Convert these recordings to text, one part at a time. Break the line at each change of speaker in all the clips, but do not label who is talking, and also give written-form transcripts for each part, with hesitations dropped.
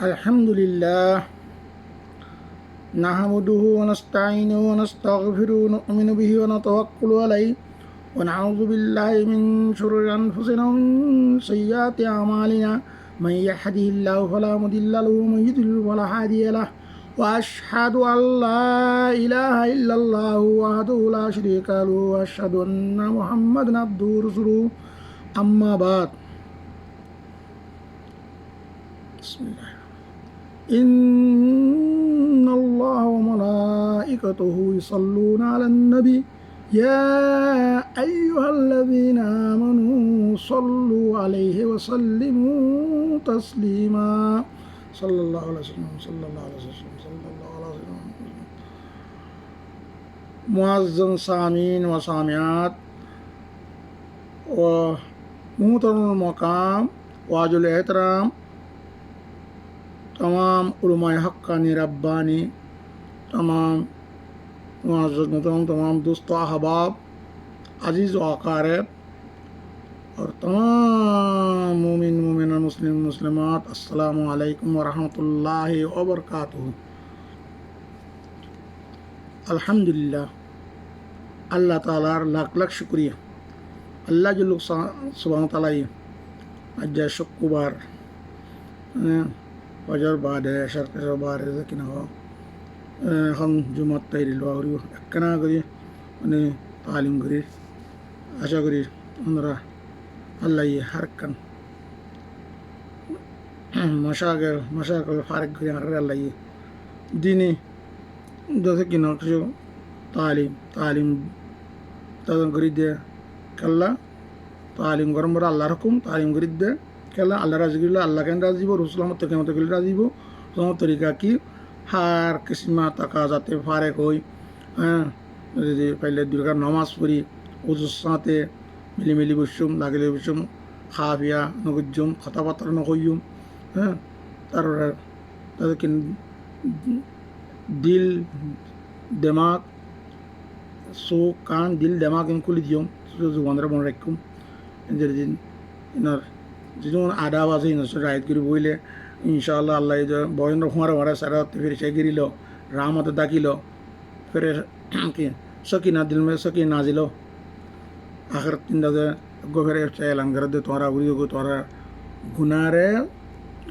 الحمد لله نحمده ونستعينه ونستغفره ونؤمن به ونتوكل عليه ونعوذ بالله من شرور أنفسنا ومن سيئات أعمالنا من يهده الله فلا مضل له ومن يضلل فلا هادي له وأشهد أن لا إله إلا الله وحده لا شريك له وأشهد أن محمدا عبده ورسوله أما بعد بسم الله إن الله وملائكته يصلون على النبي يا أيها الذين آمنوا صلوا عليه وسلموا تسليما صلى الله عليه وسلم صلى الله عليه وسلم صلى الله عليه وسلم معزز سامعين وسامعات ومحترم المقام واجب الاحترام तमाम उलमाए हक्कानी रब्बानी तमाम मुअज़्ज़ज़ मोहतरम तमाम दोस्तों अहबाब अजीज़ व अक़ारिब और तमाम मोमिन मोमिना मुस्लिम मुस्लिमात अस्सलामु अलैकुम व रहमतुल्लाहि व बरकातुहू। अल्हम्दुलिल्लाह अल्लाह तालार लाख लाख शुक्रिया अल्लाह जो लोग सुब्हान ताला आज शुक्रवार ফজর বাদে সরকার বারে কিনা এখন জুমাত তৈরি লওয়া করি একখানা করি মানে তালিম করি আশা করি আমরা আল্লাহ হারকান মশাকে ফারেক করি আর আল্লাহ দিনে যত কিনা কিছু তালিম তখন করি দে কাল্লা তালিম গরম বড় আল্লাহর হুকুম তালিম করি দে কেলা আল্লাহ রাজি করলে আল্লাহ কেন রাজি দিব রসুলামত কেমত করলে রাজি দিব তোমার তরিকা কি হার কিসিমা টাকা যাতে ফারেক হই যদি পাইলে দুর্গার নমাজ পড়ি উজুর সাথে মিলিমিলি বসুম লাগিলে বসুম খাওয়া পিয়া নগুজুম কথাবার্তা নকইম তারপরে তাদেরকে দিল দেমাগ চোখ কান দিল দেমাগ খুলি দিম জুবানরা মনে রাখুম যেদিন এনার যেমন আদা বাজে রাইত করে বইলে ইনশাআল্লাহ আল্লাহ বয়ন হুঁয়ারা হুঁয়ারা সারা ফের সে গিরিল রামতে ডাকিল ফের কি সকিনা দিল মে সকি নাজিল আখর তিন দাদে গোফের চাইলাম ঘর দে তোরা উড়ি গো তোরা গুনারে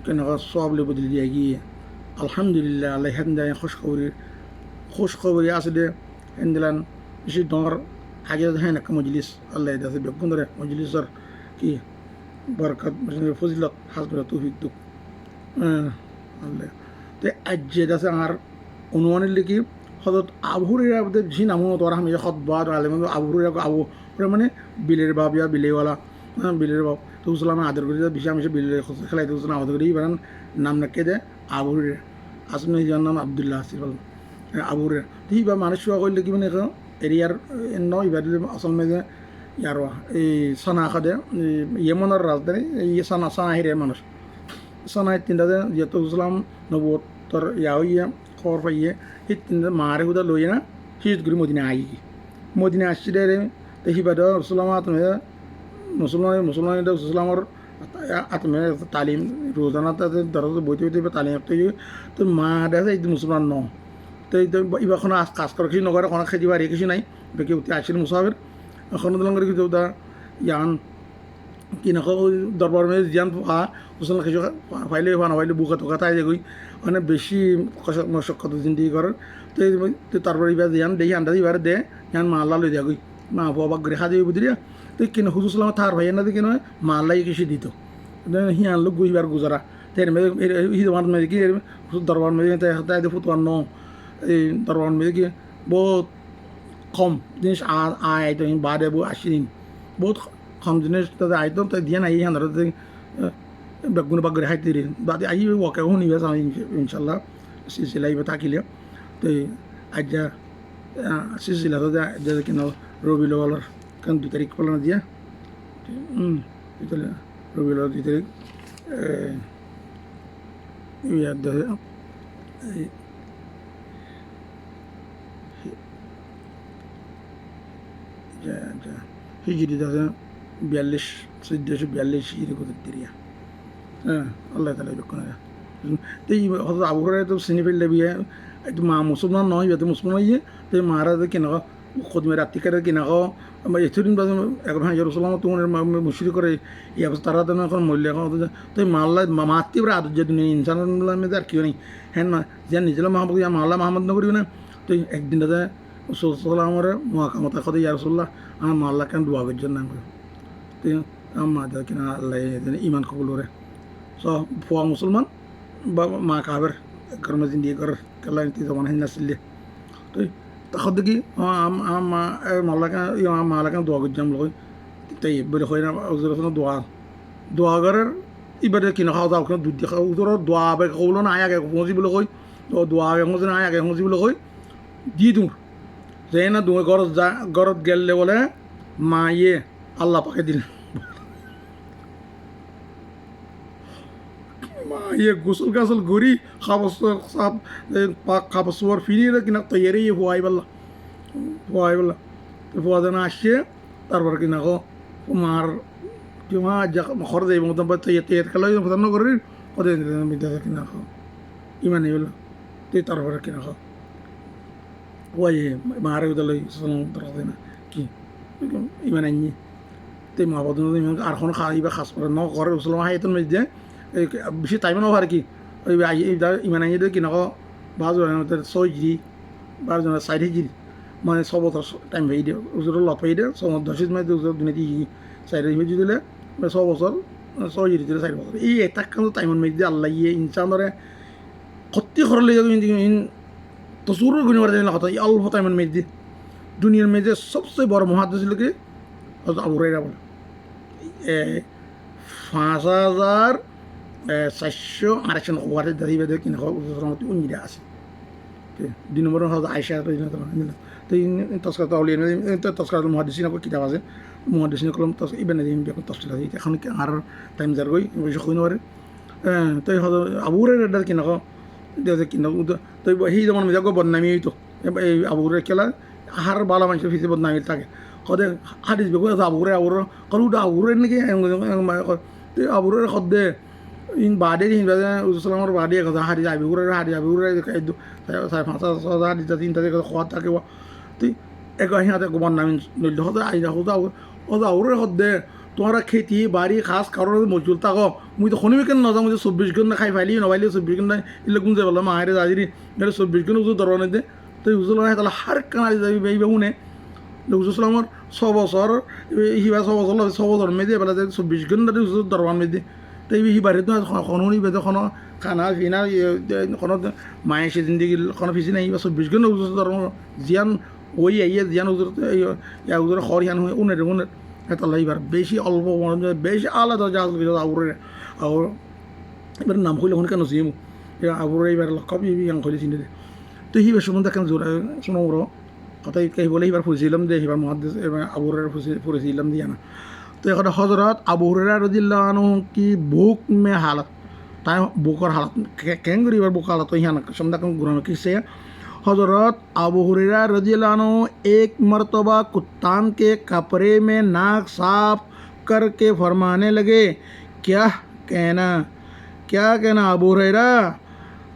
কেন সব লে বদলি দিয়ে গিয়ে আলহামদুলিল্লাহ আল্লাহ হেন যায় খুশখবরি আছে দে হেন্দিলান বেশি দর আগে হ্যাঁ একটা মজলিস আল্লাহ দাসে বেগুন ধরে মজলিসর কি বরকত ফজিলত হাসবে তৌফিক দুঃখ আল্লাহ তো আজ যেটা আছে আমার অনুমানের লিখি হজরত আবুহুরের ঝি নামো তোরা আমি সদবাদ আলম আবুহুরের আবুহুরে মানে বিলের বাপ ইয়া বিলেওয়ালা বিলের বাপ তো উসলাম আদর করি বেশি আমি বিলের খেলাইতে উসলাম আদর করি বানান নাম রাখে দেয় আবুহুরের আসলে যার নাম আবদুল্লাহ আসিফ আবুহুরের তো এইবার মানুষ করলে কি মানে এরিয়ার নয় এবার আসল মেয়ে ইয়ার এই সানা খাদে ইয়েমনের রাজধানী এই সানা হিরে মানুষ সানায় তিনটাতে যেহেতু ইসলাম নবতর ইয়া খবর পাইয়ে সেই তিনটা মারে হুদা লই না হিজত করি মদিনা আসছি রে দেখি বাদ রসুলাম আতমে মুসলমান ইসলামর আতমে তালিম রোজানা তাতে দরজ বইতে বইতে তালিম তো মা দেখে এই মুসলমান ন তো এবার কোনো কাজ করে কিছু নগরে কোনো খেতে পারি কিছু নাই বেঁকে উঠে আসছিল মুসাফের এখন করে কিছু দা ইয়ান কি না দরবার মেয়ে জিয়ান উসল কিছু ফাইলে ফাইলে বুকা টোকা তাই যে মানে বেশি মশক্কত জিন্দিগি করার তো তারপরে এবার জিয়ান দেখি আন্দাজ এবার দে ইয়ান মা আল্লাহ লই দিয়া গই মা বাবাক রেখা দিয়ে বুঝলিয়া তো কিনা হুজুসলাম থার ভাই না দেখি নয় মা আল্লাহ কিছু দিত হি আনলো গুইবার গুজারা তের মেয়ে দরবার মেয়ে কি দরবার মেয়ে তাই ফুটবার ন এই দরবার মেয়ে কি বহুত কম জিনিস আইতো বাদে বউ আসিন বহুত কম জিনিস তাদের আইতো তাই দিয়ে নাই হান বেগুন বাগরে হাইতে রে বাদে আই ওকে শুনিবে ইনশাল্লাহ সিলসিলা ইবে থাকিলে তো আজ যা সিলসিলা তো যা কিনা রবিউল আউয়ালের কারণ 2 তারিখ পড়লো না দিয়া রবিউল আউয়াল 2 তারিখ ইয়াদ হিজরি 42 1442 হিজরি করতে দিরিয়া আল্লাহ তালা বেক্ষণ তো এই হয়তো আবু হুরায়রা তো চিনি ফেললে বিয়ে একটু মা মুসলমান নয় যাতে মুসলমান হইয়ে তো মারা কেনা খদমে রাত্রিকারে কিনা এতদিন বাজে এখন হ্যাঁ রসুলাম তোমার মুশরি করে এই অবস্থা তারা তো এখন মূল্য এখন তো মাল্লা মাতৃ প্রায় আদর যে দুনিয়া ইনসানের মধ্যে আর কেউ নেই হ্যাঁ মা যে নিজের মাহমুদ মাল্লা মাহমদ নগরী না তো একদিন দাদা রসুলামের মহাকামতা কথা ইয়া রসুল্লাহ আমার মাল্লা কেন দোয়া করছেন না তো আমার মা দাদা কিনা আল্লাহ ইমান কবুল করে সব ফুয়া মুসলমান বা মা কাবের কর্ম জিন্দিগি করার কেলা নীতি জমান হিন আসলে তো তখন দেখি মাল্লাকে মালাকে দোয়া করছিলাম লোক তাই এবারে হয় না দোয়া দোয়া করার এবারে কিনা খাওয়া দাওয়া দুধ দিয়ে খাওয়া ওদের দোয়া আগে কবল না আগে পৌঁছি বলে কই দোয়া আগে পৌঁছে না আগে পৌঁছি বলে কই দি তোর যে না দোয়া ঘরত গেলে বলে মা ইয়ে আল্লাহ পাকে দিল মা ইয়ে গোসল গাছল গড়ি খাবার ফিরিয়ে কিনা তৈরি হওয়াই বললা ফুয়া যেন আসছে তারপর কিনা কো মার মা খর যাইব মতো তেয়ার খেলা প্রধান করি কত বিদ্যা কিনা খাও ইমান এই বললো তুই তারপরে কিনা খাও ওই মারে উদাল না কি ইমান আনি তুই মা বদন আর কোনো খাইবা খাস করে ন ঘরে উসলাম হাই তো মেজ দিয়ে বেশি টাইমে নয় আর কি ওই ইমান আনি কিনা কো বাজ ছয় বারো সাইড জিরি মানে 6 বছর টাইম পাই দিয়ে ওজোর লত পাই দিয়ে 10 মাস ওজোর দুনিয়াতে সাইড হয়ে দিলে 6 বছর 6 জিরি দিলে 4 বছর এই একটা কাজ টাইমন মেজ দিয়ে আল্লাহ ইয়ে ইনসানরে ক্ষতি করলে তসুরের গুণে বাড়াতে কথা এই অল্প টাইমন মেজ দিয়ে দুনিয়ার মেজে সবচেয়ে বড় মহাদ্দেশ লোকে আবু হুরায়রা বলে 5498 দাঁড়িয়ে বেঁধে কিনা উন্নিরা আছে 2 নম্বর হয়তো আয়সা তো তস্কার আউলিয়া তস্কার মহাদিসিন কিতাব আছে মহাদিসিন কলম ইবেন যখন তস্কার আছে এখন আর টাইম যার গই বেশি কই নরে তাই হয়তো আবু হুরায়রা কিনা কিনা তো সেই যেমন মেজাগ বদনামি হইতো এই আবু হুরায়রা খেলা আহার বালা মানুষের ফিসে বদনামি থাকে কদে হাদিস বেগো আবু হুরায়রা কলুটা আবু হুরায়রা নাকি আবু হুরায়রা কদে ইন বাদে দিন উসলামর বাদে কথা হাদিস আবু হুরায়রা খাইদো 5,000 হাদিস 3টা কথা খাওয়া থাকে তুই এক হিনাতে গোবার নামিন নইলে হতে আইনা হতো ওদা আউরে হদে তোমরা খেতি বাড়ি খাস কারোর মজুল থাকো মুই তো শনিবে কেন নাযাওঁ মুই 24 ঘণ্টা খাই ফাইলি নবাইলে 24 ঘণ্টা এলে কোন যাই বললাম মায়ের আজিরি 24 ঘণ্টা উজু দরনে দে তুই উজুল তাহলে হার কানারি যাবি বেইবে শুনে উজুসলামর 6 বছর হিবা 6 বছর 6 বছর মেদে বেলা 24 ঘণ্টা উজু দরবান মেদে তো এই হিবারে তো খননি বেদে খন খানা ফিনা কোনো মায়ে সে জিন্দিগি কোনো ফিসি নাই 24 ঘণ্টা উজু দরবান জিয়ান ওই আইয়ে জিয়ান উজুর উজুর খর হিয়ান হয়ে উনের এটা এবার বেশি অল্প বেশি আলাদা জাহাজ আবুরে আর এবার নাম কইলে এখন কেন চিমু আবুরে এবার লক্ষ্য ইয়াং কইলে চিনি দে তো হিবার সম্বন্ধে কেন জোর শোনো বড় কথা কে বলে এবার ফুসিলাম দে এবার মহাদ্দেশ এবার আবুরের ফুসিলাম দিয়া না তো এখন হজরত আবু হুরায়রা রাদিয়াল্লাহু আনহু কি বুক মে হালত তাই বুকর হালত কেন করি এবার বুক হালত হিয়ান সম্বন্ধে কেন গুরানো কিসে हज़रत अबू हुरैरा रज़ियल्लाहु अन्हु एक मरतबा कुत्तान के कपड़े में नाक साफ करके फरमाने लगे क्या कहना अबू हुरैरा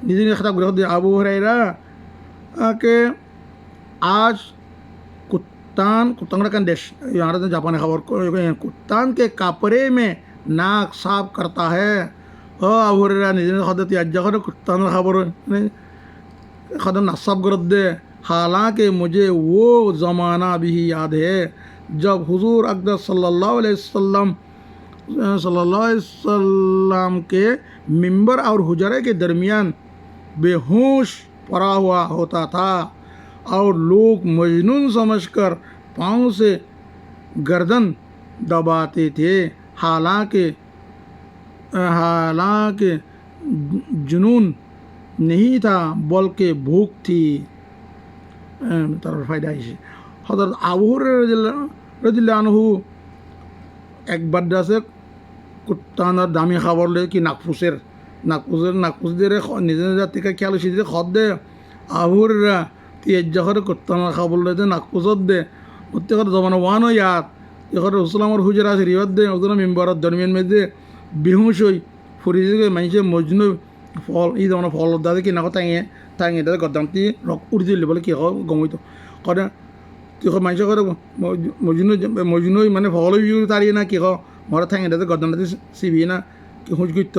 निजी खिताब अबू हुरैरा के आज कुत्तान का देश यहाँ जापानी खबर कुत्तान के कपड़े में नाक साफ करता है अबू हुरैरा निजी खबर कुत्तान खबर खदर नसाब कर दे हालांकि मुझे वो ज़माना भी याद है जब हुजूर अक़दस सल्लल्लाहु अलैहि वसल्लम के मिंबर और हुजरे के दरमियान बेहोश पड़ा हुआ होता था और लोग मजनून समझकर पाँव से गर्दन दबाते थे हालांकि जुनून नहीं था बल्कि भूख थी তার ফায়দা হয়েছে হযরত আবু হুরায়রা রাদিয়াল্লাহু আনহু একবার আছে কুত্তানার দামি খাবার লই কি নাকপুস দিয়ে নিজের থেকে খেয়াল হয়েছে যে খদ দে আবু হুরায়রা তেজ করে কুত্তানার খাবার লই দে নাকপুসত দে প্রত্যেকের জমানো ওয়ানো ইয়াদ এখন রসুলামর হুজরা আছে রিওয়াত দে ওজন মেম্বারত দরমিয়ান মেদে বেহুশ হই ফরিজে মানুষে মজনু ফল এই ধরনের ফল দাদা কি না তাঙে তাঙে দাদা গদ্দামটি রক উড়ি দিলে বলে কি হয় গমিত কদা তুই মানুষ করে মজুনো মানে ফল তারি না কি মরা থাঙে দাদা গদ্দামটি চিবি না কি হুঁচ গুত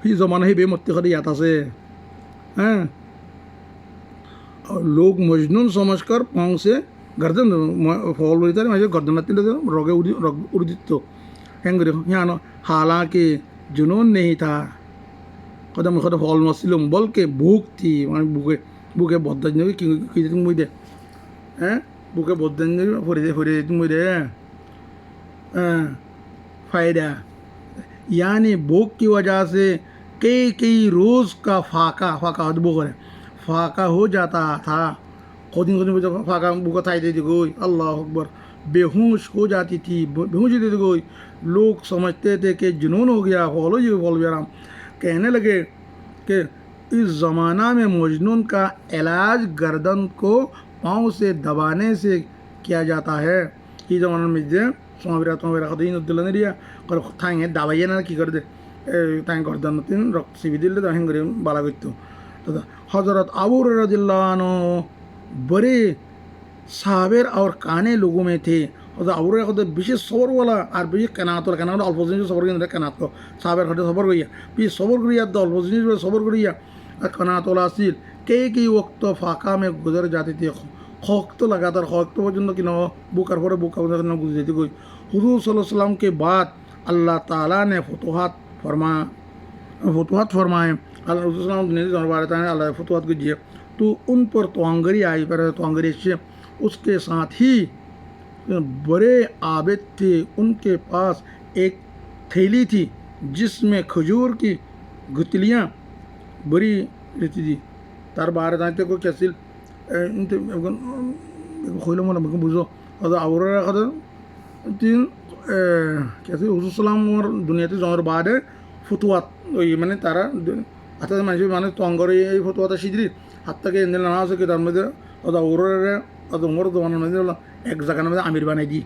সি জমানো সেই বে মতি করে ইয়াত আছে হ্যাঁ लोग मजनून समझकर पाँव से गर्दन फॉल होता है मुझे गर्दन आती रगे उड़ित हेंगे यहाँ हालांकि जुनून नहीं था कदम खदा फॉल मसिलुम बल के भूख थी मैं बुके बुके बद्दा कि तुम मुझे हैं बुके बद्दा फुरे तुम मुझे फायदा यानी भूख की वजह से कई कई रोज़ का फाका फाका बुक है फाका हो जाता था खुद फाका बुका थाई दे गई अल्लाह अकबर बेहोश हो जाती थी बेहोश दे गई लोग समझते थे कि जुनून हो गया फॉलो ये फॉलो आराम कहने लगे कि इस ज़माना में मजनून का इलाज गर्दन को पाँव से दबाने से किया जाता है ये ज़माना में जे समाविरा तुम्हारा खदीन उद्दुल्ला ने दिया कर थांगे दबाइए ना की कर दे थांगे गर्दन तीन रक्त सीबी दिल तो हेंगे बाला गई तो हज़रत अबू हुरैरा रज़ियल्लाहु अन्हु बड़े साबिर और काने लोगों में थे और अबू हुरैरा खुद विशेष सबर वाला और विशेष कनात वाला कनात अल्प जिनिस सबर के कनात को साबिर खुद सबर गया भी सबर करिया तो अल्प जिनिस सबर करिया और कनात वाला असील कई वक्त तो फाका में गुजर जाते थे खौक तो लगातार खौक तो वजन कि न बुकर पर बुकर न गुजर जाती कोई हुजूर सल्लल्लाहु अलैहि वसल्लम के बाद अल्लाह ताला ने फतुहात फरमाए अल्लाह फतुहात कीजिए तो उन पर तोंगरी आई पर तोंगरी से उसके साथ ही बड़े आबिद थे उनके पास एक थैली थी जिसमें खजूर की गुतलियाँ बड़ी रहती थी तार बाहर जाते को कैसे खोलो मतलब बुझो और आवरा कद तीन कैसे हुजूर सल्लल्लाहु अलैहि वसल्लम दुनियाते जमार बाद फतुहात ওই মানে তারা হাতে মানুষ মানে তঙ্গর এই ফটোটা সিদ্রি হাত থেকে এনে না আছে কি তার মধ্যে ওটা ওরে অত মোর দোকানের মধ্যে এক জায়গার মধ্যে আমির বানাই দি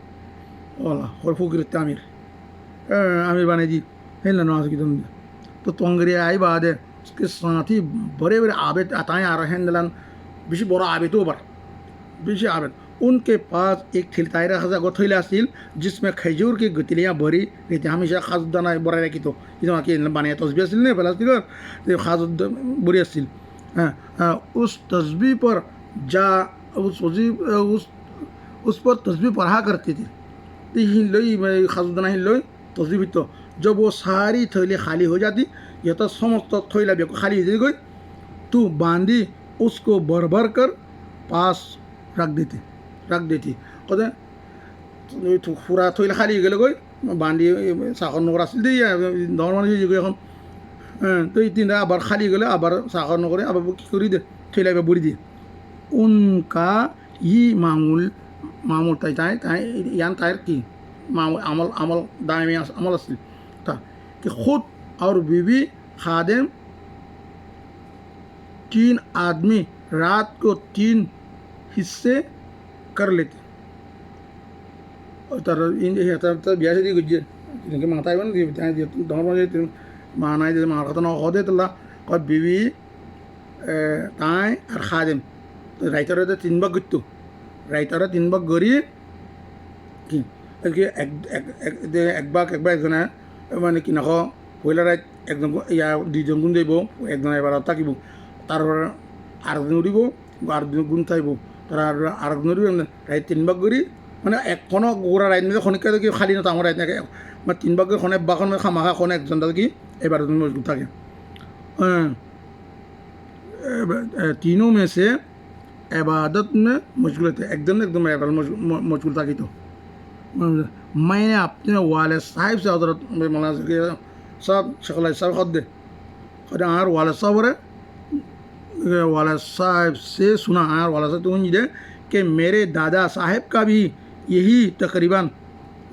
ওলা ওর ফকিরতে आमिर बाने जी है नवाज की तुम तो तोंगरे आई बाद है उसके साथ ही बड़े बड़े आबिद अताएँ आ रहे हैं दलान बेशी बड़ा आबिद ऊपर बेशी आबिद उनके पास एक थिलतायरा खजा गोथैला सील जिसमें खजूर की गुतलियाँ भरी रहती हमेशा खासदाना बड़ा रखी तो इतना कि बने तस्बी असिल नहीं पहला तो खास बुरी असिल उस तस्बी पर जा उस पर तस्बी पढ़ा करती थी तो हिलोई खासदाना हिलोई तस्बी तो जब वो सारी थैली खाली हो जाती यह तो समस्त थैला भी खाली हो गई तो बांधी उसको भर भर कर पास रख देती कहते पूरा थैला खाली हो गए गई बांधी साखर नगर आसिल दी दर मानी এখন तो तीन आबार खाली गले आबार साखर नगरे आबार की कर दे थैला बुड़ी दिए उनका ये मामूल ताई यान तायर की अमल दायमी अमल असल था कि खुद और बीवी खादिम 3 आदमी रात को 3 हिस्से कर लेते तर ब्याह से गुज्जे माता माना माता ना दे तला और बीवी ताई और खादिम तो राइतर 3 भाग गुत्तु राइतर 3 भाग गरी एक भाग একজনে মানে কি নক পয়লা রাত একজন ইয়া 2 জন গুণ দেব একজন এবার থাকিব তারপর আরেকজন উড়িব আরেকজন গুণ থাকব তারা আরেকজন উড়িব রাত 3 ভাগ করি মানে এখনো গোড়া রাত মধ্যে খনিকা কি খালি না আমার রাত নাকি মানে 3 ভাগ খনে বাখন খামাখা খনে একজন কি এবার মজবুত থাকে तीनों में से इबादत में मशगूल थे एकदम मशगूल था कि तो मैंने अपने वाले साहिब से हजरत मौलाना साहब शक्ल साहब खुद दे आर वाले साहब वाले साहब से सुना आर वाले साहब तो दे कि मेरे दादा साहब का भी यही तकरीबन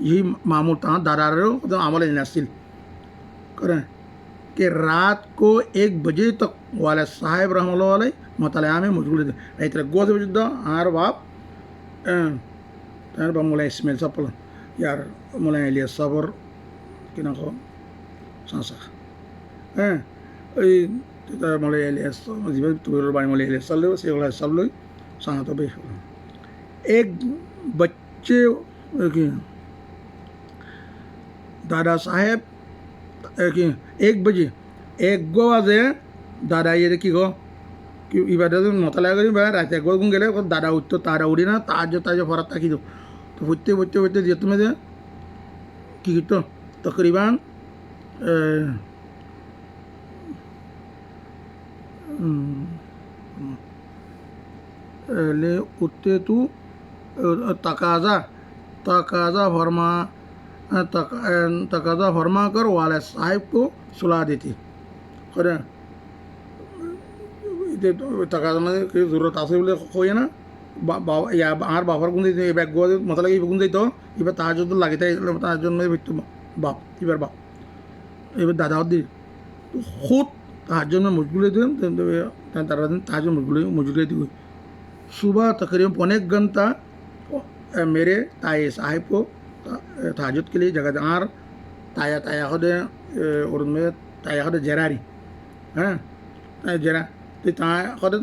यही मामूल था दादा तो अमल नस्ल करें कि रात को 1 बजे तक वाले साहब रहमतुल्लाह अलैह मतला में मशगूल थे रही गोद बजुद्दा आर बाप मौलाना इस्माइल साहब यार मौलाना इलियास साहब कि ना सांसा তেতিয়া মলে এলিয়াছ যিবিলাক তুবেলৰ বাৰী মলে এলিয়াছ চালেও সেইগুলা হিচাপ লৈ চাঙাটো বেশ এক बच्चे কি দাদা সাহেব কি 1 बजे 1 বাজে দাদা ইয়ে কি গো কি ইবাদত মতলা করি বা রাতে একবার গুন গেলে দাদা উঠতো তারা উড়ি না তাজ ফরাত তাকি দো তো ফুটতে যে তুমি যে কি করতো তকরিবান ले उठते तू तकाजा फरमा कर वाले साहिब को सुला देती खरे तकाजा में की जरूरत आसे बोले खोए ना या आर बाफर गुन दिते बैग गो मतलब এই গুন দিতো এবার তাহাজ্জুদ তো লাগিতে তাহাজ্জুদ में ভিতর বাপ এবার বাপ এবার দাদা দি খুদ তাহাজ্জুদ में मशगूल थे तारा दिन ताहाज्जुद मशगूल थी सुबह तकरीबन 1 घंटा मेरे ताए साहिब को ताजुद के लिए जगह आर ताया खुदे और में ताया खुदे जरारी हाँ जरा तो खुदे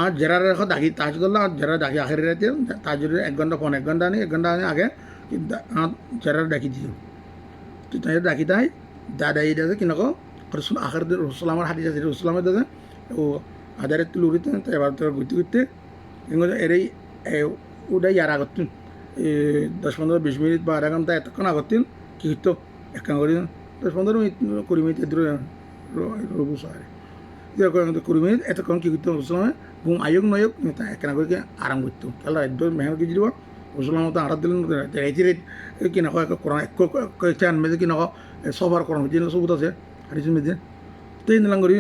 आज जरा खुद दागी ताजुद अल्लाह जरा दागी आखिर रहते हैं ताजुद 1 घंटा 1 घंटा नहीं 1 घंटा नहीं आगे जरा दागी दियो तो ताया दागी ताई दादा ये जैसे कि नको रसूल आखिर रसूल हमारे हाथी जैसे रसूल हमारे जैसे वो आधारित लूरी थे तो बार तो गुत्ती इनको एरे उड़ा यारा गत्तुन 10-15-20 मिनिट বা আধা ঘন্টা এতক্ষণ আগতিন কি হতো একখান করে 10-15 মিনিট 20 মিনিট এদের রবু সারে 20 মিনিট এতক্ষণ কি হতো রসুলামে ঘুম আয়োগ নয়োগ একখান করে আরাম করতো তাহলে একদম মেহনত কি দিব রসুলাম তো আড়াত দিলেন রাইতে কি না কোরআন এক আনবে কি না সবার কোরআন হচ্ছে সবুত আছে হারিয়েছেন মেদিন তো এই নিলাম করি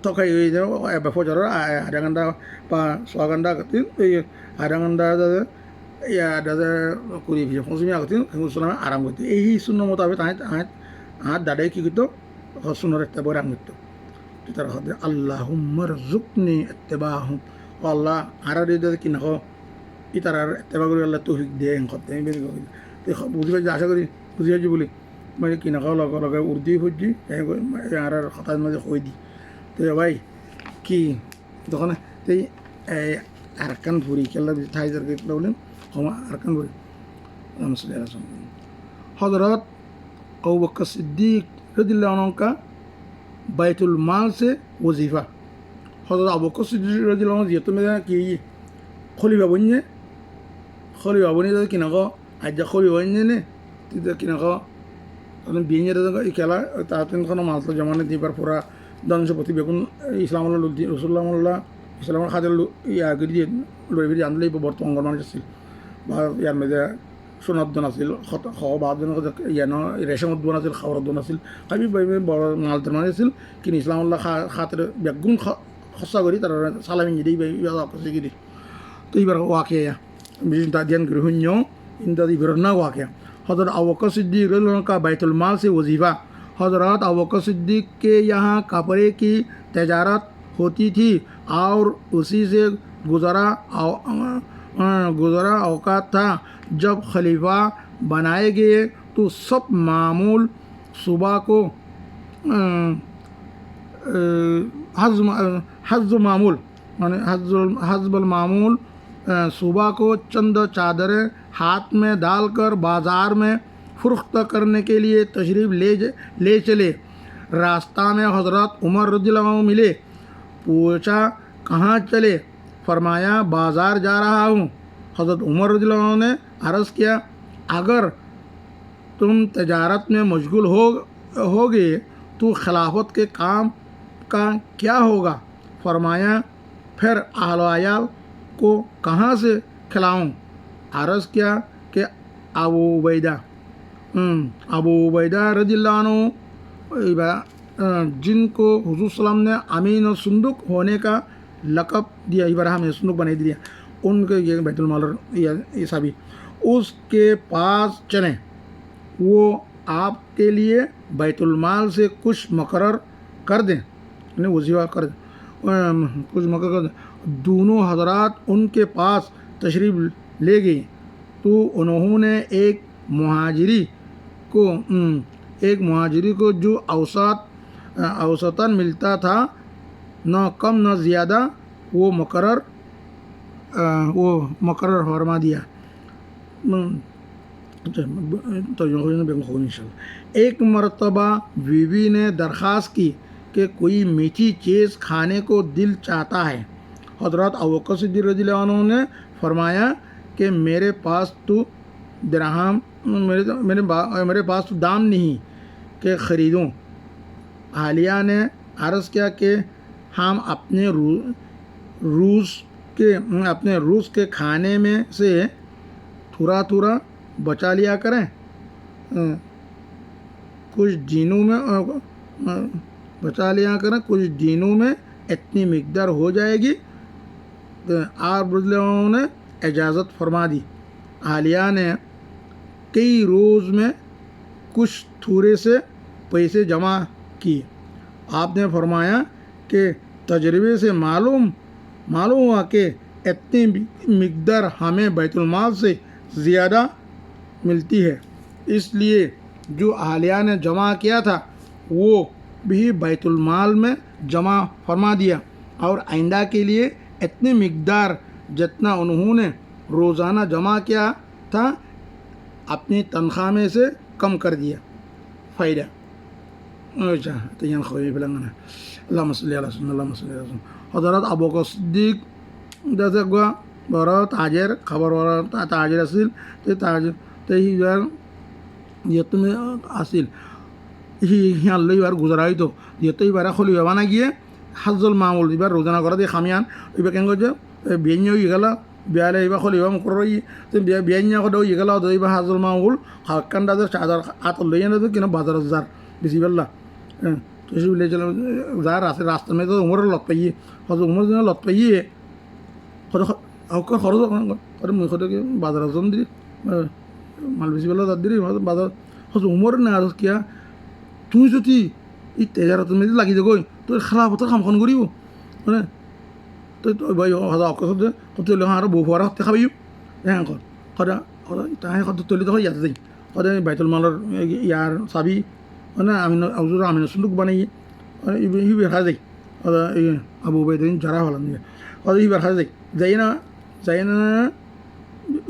তকাই হয়ে যাও ফজর আধা ঘন্টা বা 6 ঘন্টা আগতিন এই আধা ঘন্টা या दादा कुरी भी फौजी आगती मुसलमान आराम करते यही सुन्न मोताबिक हाथ दादाई की तो सुनर इत्तेबा आराम करते तो तारा कहते अल्लाहुम्मा रज़ुक़नी इत्तिबाहु अल्लाह आरा दे दे कि नखो इतारा इत्तेबा करे अल्लाह तौफीक दे इन करते हैं बेनी तो बुझी भाई आशा करी बुझी जी बोली मैं कि नखो लगा उर्दी फुजी आरा खता में खोई दी तो भाई कि तখন तो आरकान पूरी केला थाई जर के बोलें আরকান বলি हज़रत अबू बकर सिद्दीक रज़ियल्लाहु अन्हु का बैतुल माल से वजीफ़ा हज़रत अबू बकर सिद्दीक रज़ियल्लाहु अन्हु जितने में कि खलीफा बनी कि ना आज खलीफा बनी ने कि ना बिये खेला तातिन माल तो जमाने दी पर पूरा दंशपति बेकुन इस्लाम रसुल्लाह इस्लाम खातिर या गिरी लड़े जानले बर्तमान गरमान আছিল বা ইয়ার মধ্যে সোনার দোন আছিল বাদন ইয়ান রেশমের দোন আছিল খাওয়ার দোন আছিল আমি বড় মালদের মানে আছিল কিন্তু ইসলামুল্লাহ খাতের বেগুন খসা করি তারা সালামি গিরি গিরি তো এবার ওয়াকে ধ্যান করি শূন্য ইন্দা বিরোধনা ওয়াকে हज़रत अबू बकर सिद्दीक का बैतुल माल से वजीफ़ा हज़रत अबू बकर सिद्दीक के यहाँ कपड़े की तजारत होती थी और उसी से गुज़रा औकात था जब खलीफा बनाए गए तो सब मामूल सुबह को हज़्ज़ मामूल माने हज़्ज़ुल मामूल सुबह को चंद चादरें हाथ में डालकर बाज़ार में फ़रोख्त करने के लिए तशरीफ़ ले चले रास्ता में हज़रत उमर रज़ियल्लाहु अन्हु मिले पूछा कहाँ चले फरमाया बाज़ार जा रहा हूँ हज़रत उमर रज़ियल्लाहु अन्हु ने अर्ज़ किया अगर तुम तजारत में मशगूल होगे तो खिलाफत के काम का क्या होगा फरमाया फिर अहल आयाल को कहाँ से खिलाऊँ अर्ज़ किया कि अबू उबैदा रज़ियल्लाहु अन्हु जिनको हुज़ूर सल्लल्लाहु अलैहि वसल्लम ने अमीन और सुंदुक होने का लक़ब दिया इब्राहिम ने सुंदुक बना दिया उनके ये बैतुल माल ऐसा भी उसके पास चलें वो आपके लिए बैतुल माल से कुछ मुकर्रर कर दें वजीफ़ा कर दें कुछ मुकर्रर कर दें दोनों हज़रात उनके पास तशरीफ़ ले गए तो उन्होंने एक मुहाजिरी को जो औसतन मिलता था न कम न ज़्यादा वो मुकर्रर फरमा दिया। एक मरतबा बीवी ने दरख्वास्त की कि कोई मीठी चीज़ खाने को दिल चाहता है। हज़रत अबू बकर सिद्दीक़ रज़ियल्लाहु अन्हु ने फरमाया कि मेरे पास तो दिरहम मेरे पास तो दाम नहीं कि ख़रीदूँ। आलिया ने अर्ज़ किया कि हम अपने रूस के खाने में से थोड़ा थोड़ा बचा लिया करें, कुछ दिनों में इतनी मिक़दार हो जाएगी। तो आप ने इजाज़त फरमा दी। आलिया ने कई रोज़ में कुछ थोड़े से पैसे जमा किए। आपने फरमाया कि तजर्बे से मालूम हुआ कि इतनी मिक़दार हमें बैतुल माल से ज़्यादा मिलती है, इसलिए जो आलिया ने जमा किया था वो भी बैतुल माल में जमा फरमा दिया और आइंदा के लिए इतनी मिक़दार जितना उन्होंने रोज़ाना जमा किया था अपनी तनख्वाह में से कम कर दिया। फ़ायदा तो यहाँ खोई बिलंगना अल्लाहुम्मा सल्ली अला सय्यिदिना हज़रत अबू बकर सिद्दीक़ जैसे गुआ बड़ा ताजर खबर वाला ताजर असिल ते ताजर ते ही यार ये तो में असिल ही यहाँ ले यार गुजराई तो ये तो ही बारा खोली वाना किए हज़ल मामूल इबार रोज़ाना करा दे खामियान इबार केंगो जो बेन्यो इगला बियाले इबार खोली वाम करोई तो बियान्या को दो इगला तो इबार हज़ल मामूल खाकन दादर चादर आतो ले जाने तो किना बाजार ज़ार बिसी बल्ला तो इसी ले चलो ज़ार रास्ते में तो उम्र लौट पाई हज़ल उम्र जो लौट पाई है खुद आपका खर्च और मुझे खुद के बाजार ज़ंदी माल बिसी बल्ला दादरी बाजार हज़ल उम्र ने आरोप किया तुम जो थी तेज़ारत में लगी देखो तो खराब होता काम कौन करियो है तो भाई हज़ार आपको तो लोग हमारा बुफारा होते खाबियो यहाँ खुदा ताहे खुद तो ले तो याद नहीं खुदा बैतुल माल यार साबी है ना आमिन अवज़ुर आमिन सुंदुक बनाइए और ये भी खा जाए और ये अबू बैदीन जरा वाला नहीं है और ये भी खा जाए जाइना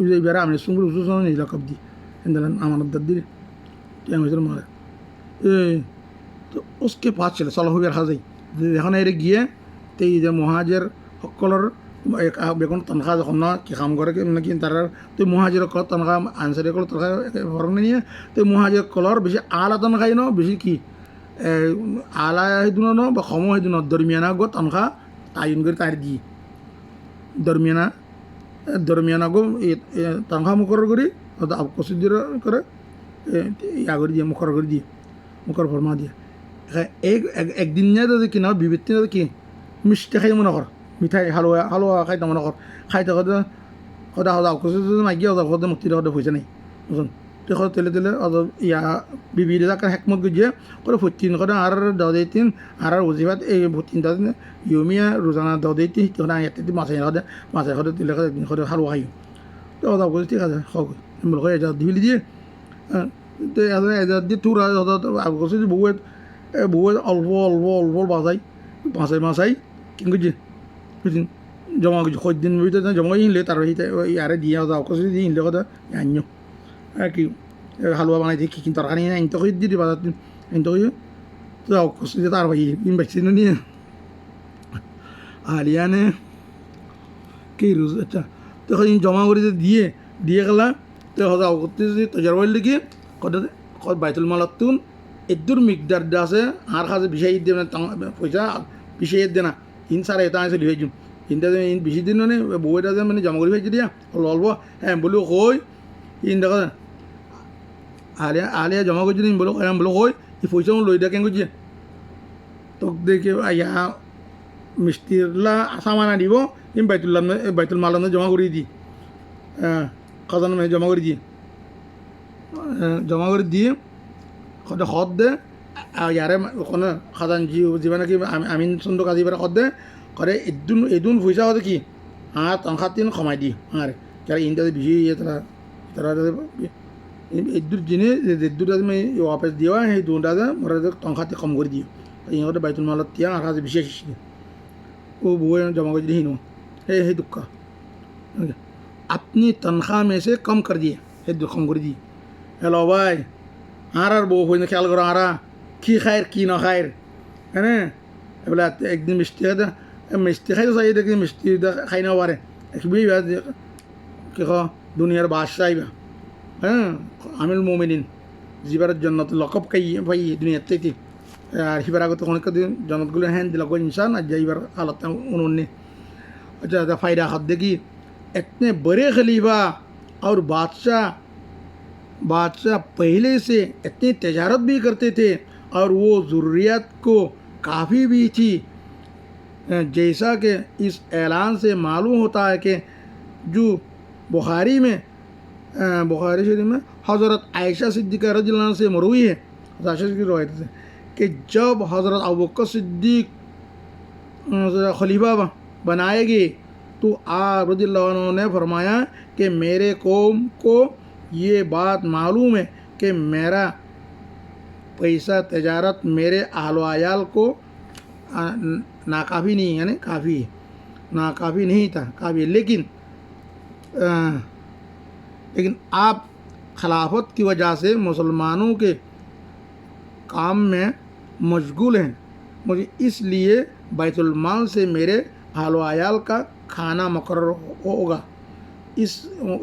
ये बेरा आमिन सुंदुक उस नहीं लकब दी इंदलन आमानत दद्दी क्या मज़र मारे तो उसके पास चले सलाह हुआ खा जाए देखो ना ये गिये तो ये मुहाजिर कलर एक बेकन तनख्वाह जो ना कि काम करे कि मतलब कि तारा तो मुहाजिर कलर तनख्वाह आंसर कलर तनख्वाह फर्क नहीं है तो मुहाजिर कलर बेसी आला तनख्वाह ना बेसी की आला है दोनों ना बखमो है दोनों दरमियाना गो तनख्वाह तायुन कर तार दी दरमियाना गो तनख्वाह मुकर्रर करी और आपको सिद्धि करे या कर दिया मुकर्रर कर दिए मुकर्रर फरमा दिया। एक दिन नहीं तो कि ना विभिन्न तो कि मिष्टी खाई मना कर मिठाई हलवा खाई तो मना कर खाई तो खुदा आपको सिद्धि माइक गया खुदा मुक्ति खुदा पैसा नहीं तो खुदा तेले और या विभिन्न का हेकमत गुजिए खुदा फुटीन खुदा आर दादेतीन आर उजिबात एक फुटीन दादे योमिया रोजाना दादेती तो ना ये तेरे मासे खुदा तेले खुदा हलवा खाई तो खुदा आपको ठीक है खाओ मुल्क है जा दिल दिए तो ऐसा दी थोड़ा तो आपको सिद्धि बहुत अल्फो बासाई किंग जी जमा कुछ दिन भी तो जमा ही ले तार यार दिया तो आपको सिद्धि इन लोगों यान्यो कि हलवा बनाई थी किन तरकारी ना इन तो कोई दी बात इन तो आपको सिद्धि तार भाई इन बच्चे नहीं है आलिया ने कई रोज अच्छा तो इन जमा कर दिए गला तो होता आपको तजर्बा लेके खुद बैतुल मालतुन इधर मिकदार दासे आर खासे विषय देना पैसा विषय देना इन सारे इतना ऐसे लिखे जुन इन दासे इन विषय दिन ने बोए दासे मैंने जमा कर भेज दिया और लॉल्बो है बोलो कोई इन दासे आलिया जमा कर जुन बोलो कोई ये पैसा उन लोग देखेंगे जी तो देखे यहाँ मिस्टीला सामान आनिबो इन बैतुल माल में जमा कर दी खजाना में जमा कर दिए खुद खद दे यारे कोने खजान जीवन की आमिन सुंदर का जीवन खद दे करे इदुन पैसा होते कि हाँ तनख्वाह तीन कमाई दी हाँ क्या इंडिया से बिजी ये तरह इदुर जिन्हें इदुर में वापस दिया है दून दादा मरे तनख्वाह कम कर दिए यहाँ बैतुल माल तिया आर से विशेष वो बुए जमा कर दी हे दुक्का अपनी तनख्वाह में से कम कर दिए हे दुखम कर दी हेलो भाई आर बो हो ख्याल करो आरा की खैर की ना खैर है ना बोला एक दिन मिस्टी खाई तो सही देखिए मिस्टी खाई ना बारे एक भी कि दुनियार बादशाह हाँ आमिल मोमिनिन जीवार जन्नत लकब कई भाई दुनिया थी আর হিবার আগত অনেক দিন জনতগুলো হ্যান দিল इंसान आज जाइबार हालत उन्होंने अच्छा फ़ायदा हद देखी इतने बड़े खलीफा और बादशाह पहले से इतनी तजारत भी करते थे और वो ज़रूरियात को काफ़ी भी थी जैसा कि इस ऐलान से मालूम होता है कि जो बुखारी शरीफ में हज़रत आयशा सिद्दीक़ा रज़ियल्लाहु अन्हा से मरवी है आयशा की रवायत से कि जब हज़रत अबू बकर सिद्दीक़ खलीफा बनाएगी तो आप रज़ियल्लाहु अन्हु ने फरमाया कि मेरे कौम को ये बात मालूम है कि मेरा पैसा तजारत मेरे आहल आयाल को नाकाफ़ी नहीं यानी काफ़ी नाकाफ़ी नहीं था काफ़ी लेकिन आप खिलाफत की वजह से मुसलमानों के काम में मशगूल हैं मुझे इसलिए बैतुल माल से मेरे आहल आयाल का खाना मुकर्रर होगा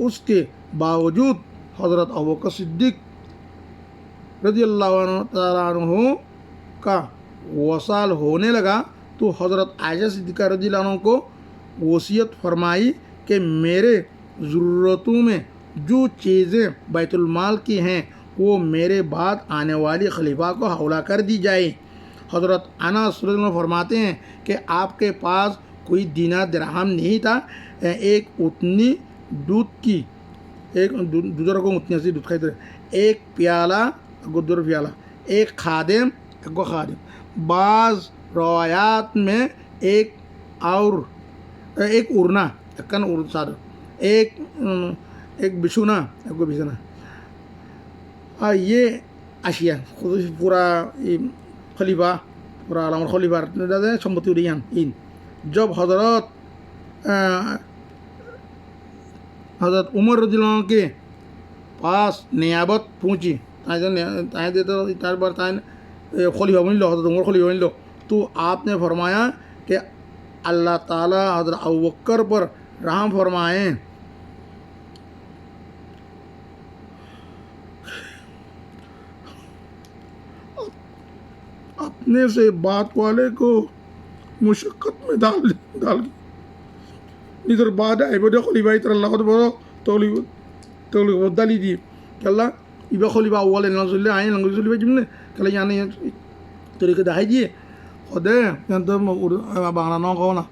उसके बावजूद हज़रत अबू बकर सिद्दीक़ रज़ियल्लाहु अन्हु का वसाल होने लगा तो हज़रत आयशा सिद्दीक़ा रज़ियल्लाहु अन्हा को वसीयत फरमाई कि मेरे ज़रूरतों में जो चीज़ें बैतुल माल की हैं वो मेरे बाद आने वाली खलीफा को हवाला कर दी जाए। हज़रत अनस फरमाते हैं कि आपके पास कोई दीनार दिरहम नहीं था, एक उतनी दूध की एक दूसरा को उतनी सी दूध खाते एक प्याला गुदर प्याला एक खादिम बाज़ रवायात में एक उड़ना एक बिछुना ये आशिया खुद पूरा खलीफा पूरा आलम खलीफा सम्पत्ति उड़ियान इन जब हज़रत उमर रज़ियल्लाहु अन्हु के पास नियाबत पहुँची खलीफा बन लो हज़रत उमर खलीफा बन लो तो आपने फरमाया कि अल्लाह ताला हज़रत अबू बकर पर रहम फरमाएँ अपने से बात वाले को मुशक्क़त में डाल इधर बाद आए बड़े खलीफा इधर अल्लाह को बोलो तो डाली दी कल्ला इबा खलीफा वाले नज़ुल्ले आए नज़ुल्ले जिमने कल्ला यानी तरीके दाई दिए खुदे तो बांग्ला न कहो ना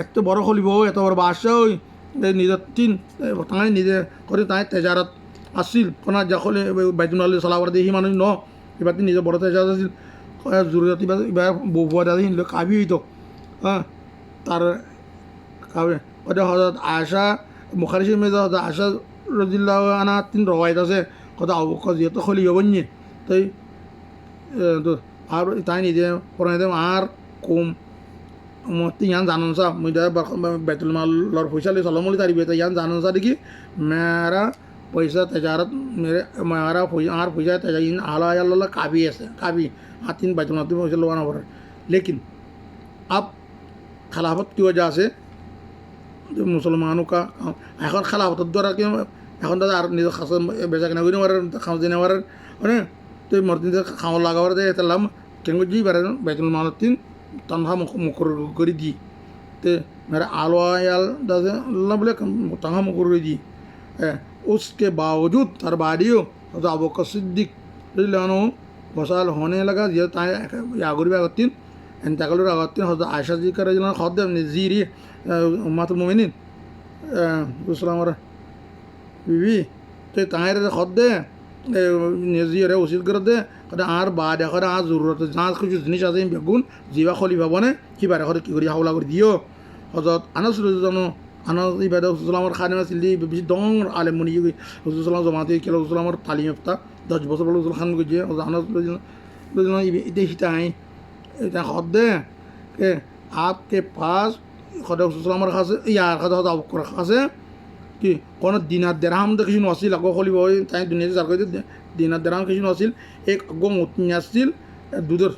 एत बड़ खलीफा हो एत बड़ बादशाह हो निजे तीन ताई निजे करे ताई तेजारत आसिल कोना जाखले बैतुल माल चलावर दे हि मानुष न इबा निजे बड़ तेजारत आसिल जरूरत इबा बहुआ दादी काफ़ी तो हाँ तार काफ़ी और हज़रत आयशा बुखारी में हज़रत आयशा रज़ियल्लाहु अन्हा तीन रवायत से खुद अबू बकर जिहेतु खलीफा बनिए तो और ताई निजे फरमाते आर कौम मती यहाँ जानन सा मुझे बैतुल माल पैसा ले सलाम तारी बेटा यहाँ जानन सा देखिए मेरा पैसा तजारत मेरा पैसा तजारत आला काफ़ी है काफ़ी तीन बैतुल माल पैसा लगाना पड़ा लेकिन अब खिलाफत की वजह से जो मुसलमानों का এখন खिलाफत द्वारा क्यों এখন दादा निजे खासा बेचा किना गुने वार खाम देने वार है तो मर्दी खाम लगा वार दे तलाम क्यों जी बारे बैतुल माल तीन तनहा मुकर्रर कर दी तो मेरा आलो आयाल दादा अल्लाह बोले तनहा मुकर्रर दी उसके बावजूद तरबारियों तो अबू बकर सिद्दीक़ रज़ियल्लाहु अन्हु वसाल होने लगा ये यागुर भी आगतीन इंतकाल आगतीन हज़रत आयशा जी का रज़ियल्लाहु अन्हा खादिम नज़ीरी उम्मतुल मोमिनीन रसूलुल्लाह बीवी तो ताहिर खादे नज़ीर उसील कर दे कदा आर बाद कदा आज ज़रूरत जहाँ कुछ जिनिस आछे बेगुन जीवा खलीफा बने कि बारे कदा कि करी हावला कर दियो हज़रत अनस रज़ियल्लाहु अन्हु इबादत रसूलुल्लाह खादिम सिल्ली बेबी दंग आलिम मुनि रसूलुल्लाह जमाते के रसूलुल्लाह तालीम याफ्ता 10 বছর পর রসুল খান গিয়ে আনস ইদে হিতা আই এটা খাদে आपके पास खुदार खासे यार खुदा खुदा आपको खासे कि कोनो दिनार दिरहम तो किसी नसील अगो खोली वो चाहे दुनिया से सरकार दिनार दिरहम किसी नसील एक अगो मुतनी आसिल दूधर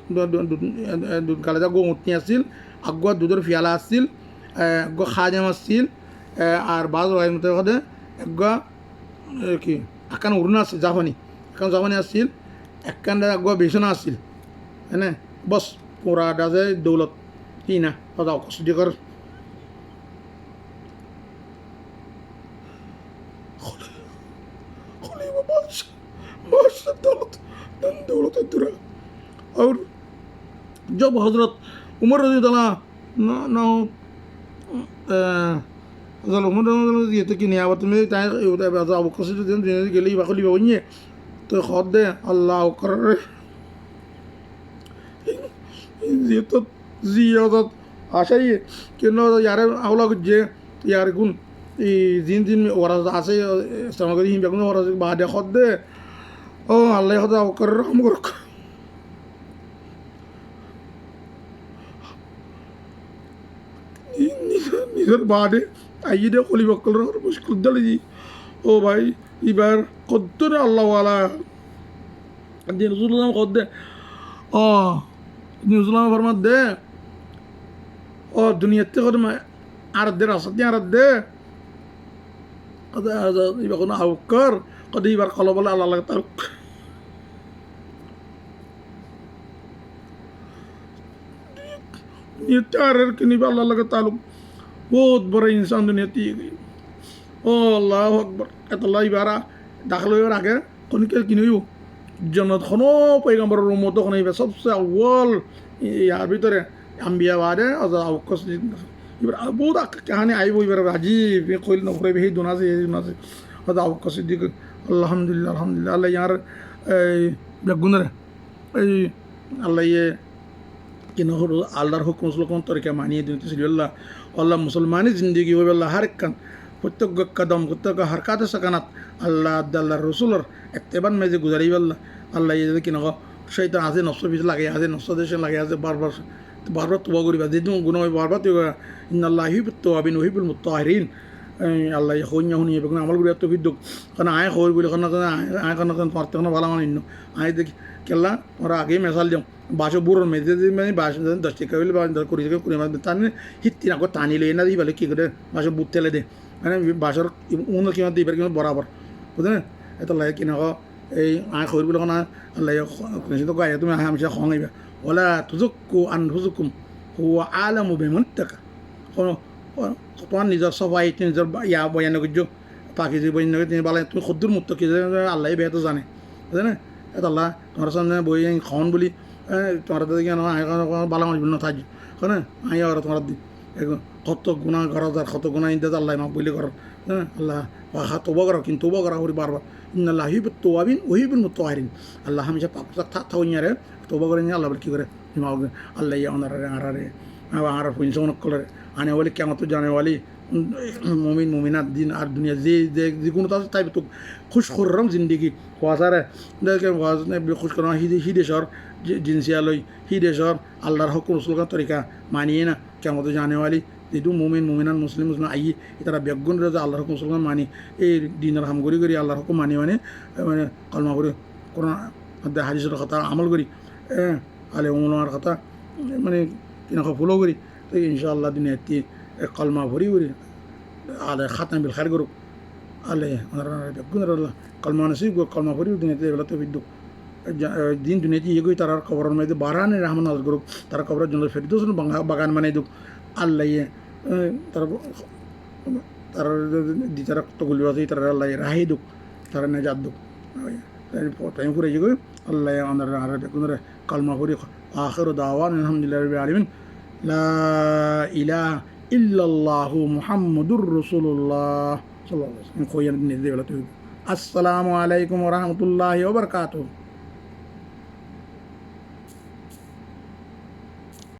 दूध काले जा गो मुतनी आसिल अगो दूधर फियाला आसिल अगो खाजम आसिल और बाज़ वाले मतलब खुदा अगो कि अकान उड़ना जापानी अकान जापानी आसिल अकान अगो बेचना आसिल है ना बस पूरा डाज़े दौलत ही ना खुदा को सुधिकर दौलत दुरा और जब हजरत उमर रज़ी अल्लाह ना उमर ये तो कि नियावत में चाहे अबू बकर सिद्दीक़ के लिए बाखली बवनी है तो खुद दे अल्लाह कर ये तो ज़ियादत आशा ही कि ना यार अवला कुछ जे यार कुन दिन दिन में और आसे समगरी ही बेकुन और बाद खुद दे ओ अल्लाह खुदा कर हम कर निजर बाद आइए दे खोली बकल रहा और मुश्किल दल जी ओ भाई इबार कद्दर अल्लाह वाला दिन रसूलुल्लाह खुद दे ओ न्यूज़ीलैंड फरमा दे ओ दुनिया ते खुद में आरद दे रासत आरद दे هذا يبقى هنا أفكار قد يبقى قلب الله الله تعالى يتعرر كني بالله الله تعالى बहुत बड़ा इंसान दुनिया ती गई ओ अल्लाह अकबर कत अल्लाह इबारा दाखिल हो आगे कौन के किन्हीं जन्नत खनो पैगंबर रूमो तो खने सबसे अव्वल यार भीतर अंबिया वादे और अवकस इबारा बहुत कहानी आई वो इबारा अजीब ये कोई नौकरी भी दुना से और अवकस सिद्दीक़ अल्हम्दुलिल्लाह अल्हम्दुलिल्लाह अल्लाह यार बेगुनर अल्लाह ये कि न আল্লাহর হুকুম মুসলমান তরিকা মানিয়ে দিতে সিল্লাহ আল্লাহ মুসলমানি জিন্দেগি ওই আল্লাহ হর কান প্রত্যেক কদম প্রত্যেক হরকাত সকানাত আল্লাহ আল্লাহর রসুলের ইত্তেবান মেজে গুজারি আল্লাহ আল্লাহ এই কি ন শয়তান আছে নফস পিছ লাগে আছে নফস দেশে লাগে আছে বারবার বারবার তোবা করিবা যেদিন গুণ হয় বারবার তো ইন্নাল্লাহ ইউহিব্বুত তাওয়াবিন ওয়া ইউহিব্বুল মুত্তাহিরিন আল্লাহ হইয়া হুনিয়ে বেগুন আমল করি এত বিদ্যুৎ কারণ আয় খবর বলে কারণ আয় কারণ তোমার তো ভালো মানিন্য আয় দেখি কেলা ওরা আগেই মেসাল দিও বাসো বুড়োর মেয়েদের মানে বাসো 10 টাকা হইলে বা 20 টাকা 20 মাস টানি হিত্তি না করে টানি লই না দিই বলে কী করে বাসো বুট তেলে দে মানে বাসর উনো কিনা দিই কিনা বরাবর বুঝলেন এত লাগে কিনা এই আয় খবর বলে কারণ আল্লাহ তো গায়ে তুমি আমি খঙাইবা ওলা তুজুক্কু আনফুসুকুম হুয়া আলামু বিমান তাকা তোমার নিজের সবাই নিজের ইয়া বয়ান করছো পাখি যে বয়ান তিনি বলে তুমি খদ্দুর মুক্ত কি আল্লাহ বেহতো জানে বুঝলেন এত আল্লাহ তোমার সামনে বই খাওয়ান বলি তোমার বালা মাছ না থাকছো হ্যাঁ আই আর তোমার কত গুণা করা যার কত গুণা ইন্দাজ আল্লাহ মাক বলি করো হ্যাঁ আল্লাহ তোবা করো কিন্তু তোবা করা করি বারবার ইন্নাল্লাহ হিবুত তোয়াবিন ওহিবুল মুত্তাহিরিন আল্লাহ হামেশা পাক থাউনিয়ারে তোবা করে নিয়ে আল্লাহ বলে কী করে আল্লাহ ইয়া ওনারে আরারে আর পুঞ্জন করে आने वाली क्या मतलब जाने वाली मोमिन मोमिनात दिन और दुनिया जे কোনো তার তাই তো খুশ খুররম জিন্দেগি খোয়াসার দেখে ওয়াজনে খুশ করা হি দেশর জিনসিয়ালয় হি দেশর আল্লাহর হুকুম রসুলের তরিকা মানিয়ে না কেমন জানে वाली যেহেতু মোমিন মোমিনাত মুসলিম মুসলিম আই তারা বেগুন রাজা আল্লাহর হুকুম রসুলের মানি এই দিনের হাম করি করি আল্লাহর হুকুম মানি মানে কলমা করে কোরআন হাদিসের কথা আমল করি আলে ওমর কথা মানে কিনা ফলো করি তো ইনশাআল্লাহ দুনিয়াতে কলমা ভরি ভরি আলে খাতাম বিল খায়র করুক আলে গুণাল্লাহ কলমা নসিব কলমা ভরি দুনিয়াতে এগুলো তো বিদ্যুৎ দিন দুনিয়াতে এগোই তার কবরের মধ্যে বারানে রহমান নাজ করুক তার কবরের জন্য ফেরদৌস বাগান বানাই দুক আল্লাহ তার তার দিতার তগুলি আছে তার আল্লাহ রাহি দুক তার নাজাত দুক টাইম করে এগোই আল্লাহ আমাদের আর কলমা ভরি আখির দাওয়ান আলহামদুলিল্লাহি রাব্বিল আলামিন লা ইলাহা ইল্লাল্লাহু মুহাম্মাদুর রাসূলুল্লাহ সাল্লাল্লাহু আলাইহি ওয়াসাল্লাম। আসসালামু আলাইকুম ওয়া রাহমাতুল্লাহি ওয়া বারাকাতুহু।